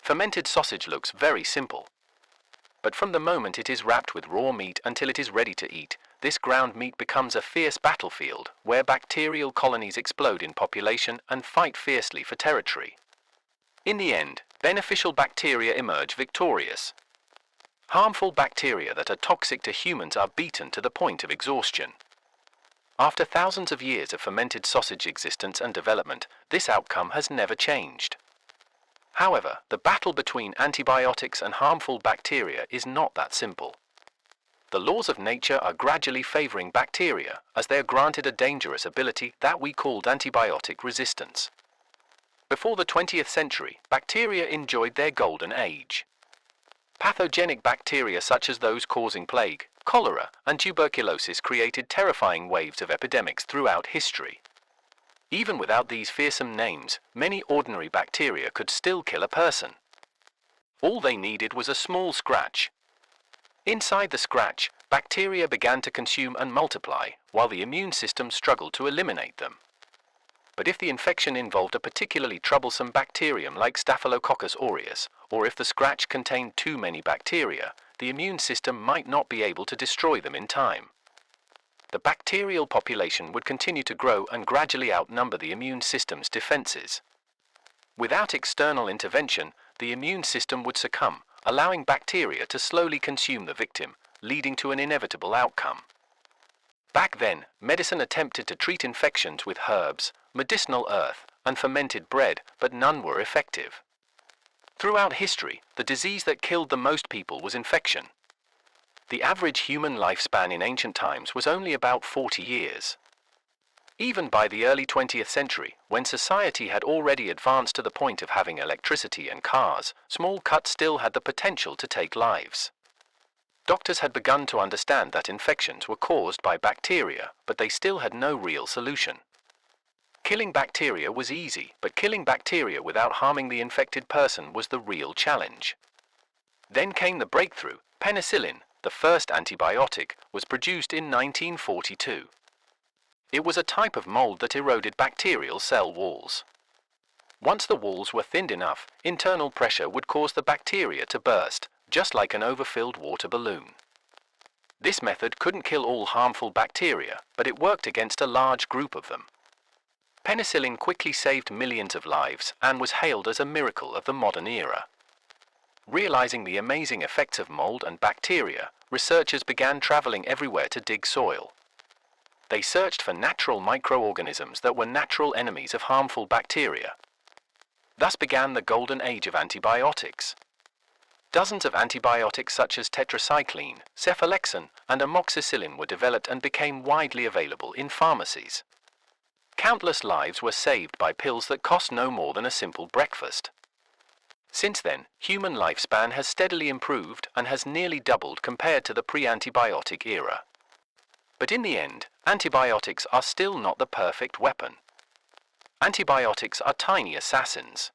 Fermented sausage looks very simple. But from the moment it is wrapped with raw meat until it is ready to eat, this ground meat becomes a fierce battlefield where bacterial colonies explode in population and fight fiercely for territory. In the end, beneficial bacteria emerge victorious. Harmful bacteria that are toxic to humans are beaten to the point of exhaustion. After thousands of years of fermented sausage existence and development, this outcome has never changed. However, the battle between antibiotics and harmful bacteria is not that simple. The laws of nature are gradually favoring bacteria as they are granted a dangerous ability that we called antibiotic resistance. Before the 20th century, bacteria enjoyed their golden age. Pathogenic bacteria such as those causing plague, cholera, and tuberculosis created terrifying waves of epidemics throughout history. Even without these fearsome names, many ordinary bacteria could still kill a person. All they needed was a small scratch. Inside the scratch, bacteria began to consume and multiply, while the immune system struggled to eliminate them. But if the infection involved a particularly troublesome bacterium like Staphylococcus aureus, or if the scratch contained too many bacteria, the immune system might not be able to destroy them in time. The bacterial population would continue to grow and gradually outnumber the immune system's defenses. Without external intervention, the immune system would succumb, allowing bacteria to slowly consume the victim, leading to an inevitable outcome. Back then, medicine attempted to treat infections with herbs, medicinal earth, and fermented bread, but none were effective. Throughout history, the disease that killed the most people was infection. The average human lifespan in ancient times was only about 40 years. Even by the early 20th century, when society had already advanced to the point of having electricity and cars, small cuts still had the potential to take lives. Doctors had begun to understand that infections were caused by bacteria, but they still had no real solution. Killing bacteria was easy, but killing bacteria without harming the infected person was the real challenge. Then came the breakthrough. Penicillin, the first antibiotic, was produced in 1942. It was a type of mold that eroded bacterial cell walls. Once the walls were thinned enough, internal pressure would cause the bacteria to burst, just like an overfilled water balloon. This method couldn't kill all harmful bacteria, but it worked against a large group of them. Penicillin quickly saved millions of lives and was hailed as a miracle of the modern era. Realizing the amazing effects of mold and bacteria, researchers began traveling everywhere to dig soil. They searched for natural microorganisms that were natural enemies of harmful bacteria. Thus began the golden age of antibiotics. Dozens of antibiotics such as tetracycline, cephalexin, and amoxicillin were developed and became widely available in pharmacies. Countless lives were saved by pills that cost no more than a simple breakfast. Since then, human lifespan has steadily improved and has nearly doubled compared to the pre-antibiotic era. But in the end, antibiotics are still not the perfect weapon. Antibiotics are tiny assassins.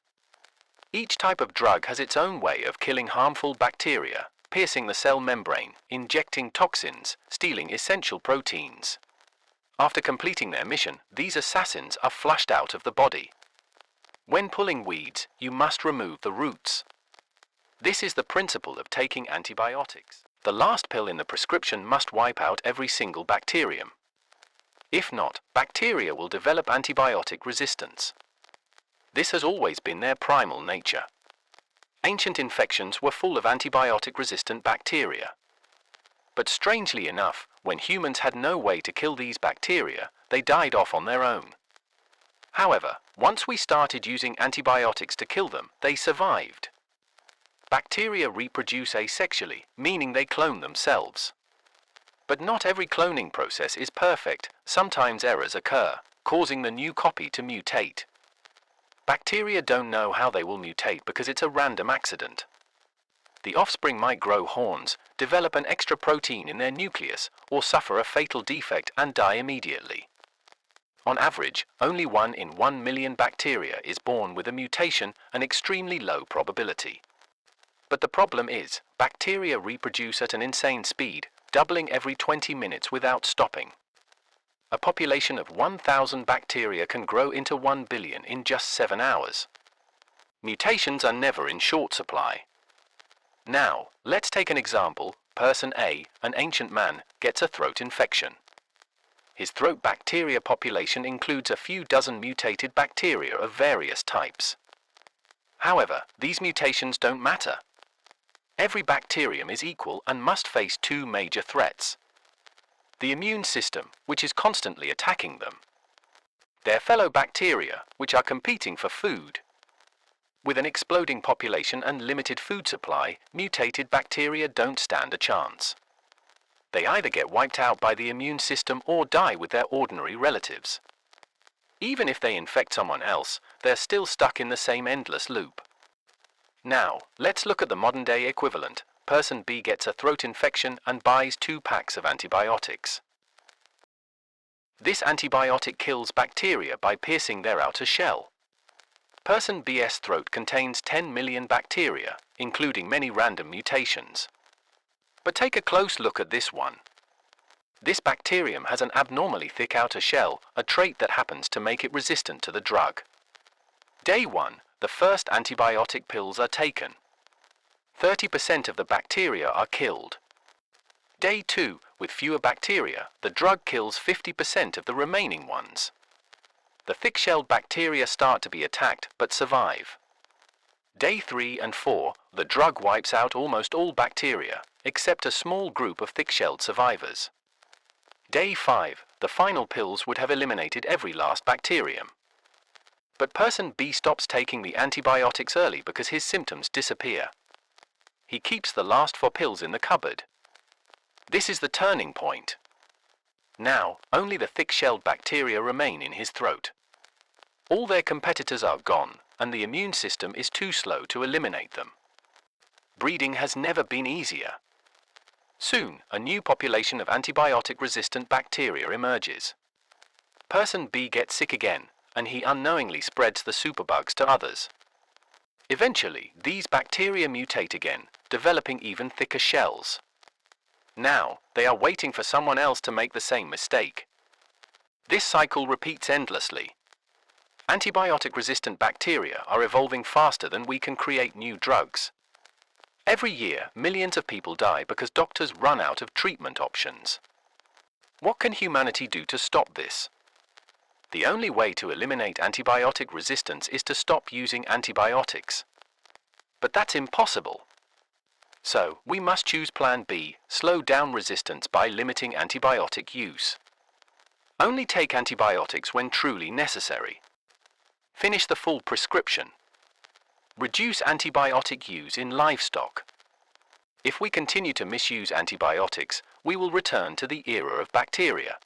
Each type of drug has its own way of killing harmful bacteria, piercing the cell membrane, injecting toxins, stealing essential proteins. After completing their mission, these assassins are flushed out of the body. When pulling weeds, you must remove the roots. This is the principle of taking antibiotics. The last pill in the prescription must wipe out every single bacterium. If not, bacteria will develop antibiotic resistance. This has always been their primal nature. Ancient infections were full of antibiotic-resistant bacteria. But strangely enough, when humans had no way to kill these bacteria, they died off on their own. However, once we started using antibiotics to kill them, they survived. Bacteria reproduce asexually, meaning they clone themselves. But not every cloning process is perfect. Sometimes errors occur, causing the new copy to mutate. Bacteria don't know how they will mutate because it's a random accident. The offspring might grow horns, develop an extra protein in their nucleus, or suffer a fatal defect and die immediately. On average, only 1 in 1 million bacteria is born with a mutation, an extremely low probability. But the problem is, bacteria reproduce at an insane speed, doubling every 20 minutes without stopping. A population of 1,000 bacteria can grow into 1 billion in just 7 hours. Mutations are never in short supply. Now, let's take an example. Person A, an ancient man, gets a throat infection. His throat bacteria population includes a few dozen mutated bacteria of various types. However, these mutations don't matter. Every bacterium is equal and must face two major threats. The immune system, which is constantly attacking them. Their fellow bacteria, which are competing for food. With an exploding population and limited food supply, mutated bacteria don't stand a chance. They either get wiped out by the immune system or die with their ordinary relatives. Even if they infect someone else, they're still stuck in the same endless loop. Now, let's look at the modern-day equivalent. Person B gets a throat infection and buys 2 packs of antibiotics. This antibiotic kills bacteria by piercing their outer shell. Person B's throat contains 10 million bacteria, including many random mutations. But take a close look at this one. This bacterium has an abnormally thick outer shell, a trait that happens to make it resistant to the drug. Day 1, the first antibiotic pills are taken. 30% of the bacteria are killed. Day 2, with fewer bacteria, the drug kills 50% of the remaining ones. The thick-shelled bacteria start to be attacked but survive. Day 3 and 4, the drug wipes out almost all bacteria, except a small group of thick-shelled survivors. Day 5, the final pills would have eliminated every last bacterium. But person B stops taking the antibiotics early because his symptoms disappear. He keeps the last 4 pills in the cupboard. This is the turning point. Now, only the thick-shelled bacteria remain in his throat. All their competitors are gone, and the immune system is too slow to eliminate them. Breeding has never been easier. Soon, a new population of antibiotic-resistant bacteria emerges. Person B gets sick again, and he unknowingly spreads the superbugs to others. Eventually, these bacteria mutate again, developing even thicker shells. Now, they are waiting for someone else to make the same mistake. This cycle repeats endlessly. Antibiotic-resistant bacteria are evolving faster than we can create new drugs. Every year, millions of people die because doctors run out of treatment options. What can humanity do to stop this? The only way to eliminate antibiotic resistance is to stop using antibiotics. But that's impossible. So, we must choose Plan B, slow down resistance by limiting antibiotic use. Only take antibiotics when truly necessary. Finish the full prescription. Reduce antibiotic use in livestock. If we continue to misuse antibiotics, we will return to the era of bacteria.